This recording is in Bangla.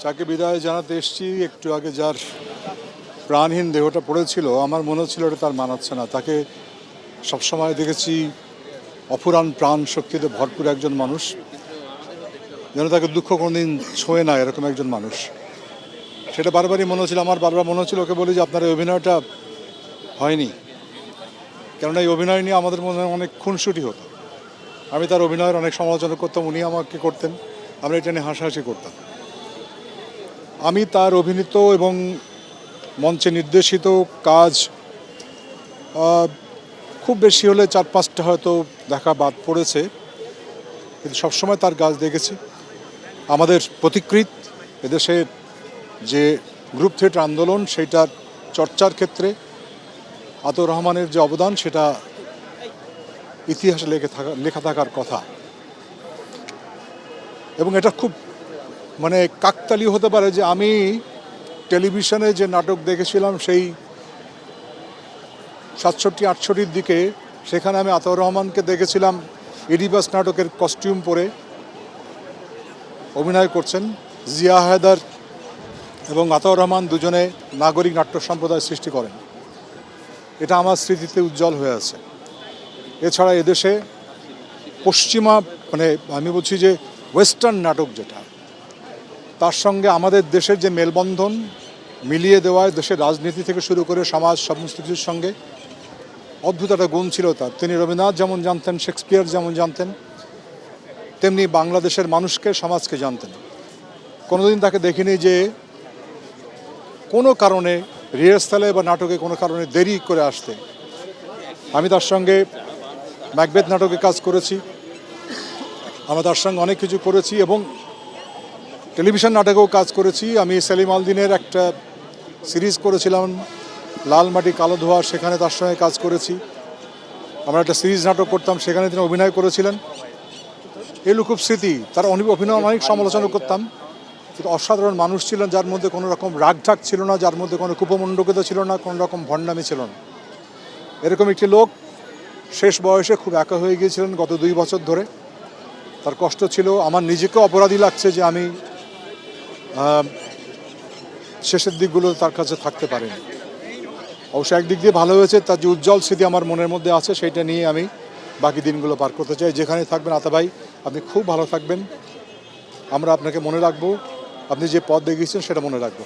যাকে বিদায় জানাতে এসেছি একটু আগে যার প্রাণহীন দেহটা পড়েছিল আমার মনে হচ্ছিল এটা তার মানাচ্ছে না। তাকে সবসময় দেখেছি অফুরান প্রাণ শক্তিতে ভরপুর একজন মানুষ, যেন তাকে দুঃখ কোনোদিন ছোঁয় না এরকম একজন মানুষ। সেটা বারবারই মনে হচ্ছিল, আমার বারবার মনে হচ্ছিল ওকে বলি যে আপনার এই অভিনয়টা হয়নি, কেননা এই অভিনয় নিয়ে আমাদের মনে অনেক খুনসুটি হতো। আমি তার অভিনয়ের অনেক সমালোচনা করতাম, উনি আমাকে করতেন, আমরা এটা নিয়ে হাসাহাসি করতাম। আমি তার অভিনীত এবং মঞ্চে নির্দেশিত কাজ খুব বেশি হলে 4-5টা হয়তো দেখা বাদ পড়েছে, কিন্তু সবসময় তার কাজ দেখেছি। আমাদের পথিকৃৎ এদেশের যে গ্রুপ থিয়েটার আন্দোলন সেইটার চর্চার ক্ষেত্রে আতর রহমানের যে অবদান সেটা ইতিহাসে লেখা থাকার কথা। এবং এটা খুব কাকতালীয় হতে পারে যে আমি টেলিভিশনে যে নাটক দেখেছিলাম সেই 67-68 দিকে, সেখানে আমি আতর রহমানকে দেখেছিলাম ইডিপাস নাটকের কস্টিউম পরে অভিনয় করছেন। জিয়া হায়দার এবং আতর রহমান দুজনে নাগরিক নাট্য সম্প্রদায় সৃষ্টি করেন। এটা আমার স্মৃতিতে উজ্জ্বল হয়ে আছে। এছাড়া এদেশে পশ্চিমা আমি বলছি যে ওয়েস্টার্ন নাটক যেটা, তার সঙ্গে আমাদের দেশের যে মেলবন্ধন মিলিয়ে দেওয়ায় দেশের রাজনীতি থেকে শুরু করে সমাজ সমস্ত কিছুর সঙ্গে অদ্ভুত একটা গুণ ছিল তার। তিনি রবীন্দ্রনাথ যেমন জানতেন, শেক্সপিয়ার যেমন জানতেন, তেমনি বাংলাদেশের মানুষকে, সমাজকে জানতেন। কোনোদিন তাকে দেখিনি যে কোনো কারণে রিহার্সালে বা নাটকে কোনো কারণে দেরি করে আসতে। আমি তার সঙ্গে ম্যাকবেথ নাটকে কাজ করেছি, আমরা তার সঙ্গে অনেক কিছু করেছি এবং টেলিভিশন নাটকেও কাজ করেছি। আমি সেলিম আলদিনের একটা সিরিজ করেছিলাম লাল মাটি কালো ধোয়া, সেখানে তার সঙ্গে কাজ করেছি। আমরা একটা সিরিজ নাটক করতাম, সেখানে তিনি অভিনয় করেছিলেন। এগুলো খুব স্মৃতি। তার অভিনয় অনেক সমালোচনা করতাম, কিন্তু অসাধারণ মানুষ ছিলেন, যার মধ্যে কোনো রকম রাগঢাক ছিল না, যার মধ্যে কোনো কুপমণ্ডকতা ছিল না, কোনো রকম ভণ্ডামি ছিল না। এরকম একটি লোক শেষ বয়সে খুব একা হয়ে গিয়েছিলেন গত 2 বছর ধরে। তার কষ্ট ছিল। আমার নিজেকে অপরাধী লাগছে যে আমি শেষের দিকগুলো তার কাছে থাকতে পারিনি। অবশ্য একদিক দিয়ে ভালো হয়েছে, তার যে উজ্জ্বল স্মৃতি আমার মনের মধ্যে আছে সেইটা নিয়ে আমি বাকি দিনগুলো পার করতে চাই। যেখানে থাকবেন আতা ভাই, আপনি খুব ভালো থাকবেন। আমরা আপনাকে মনে রাখবো, আপনি যে পথ দেখিয়েছেন সেটা মনে রাখবো।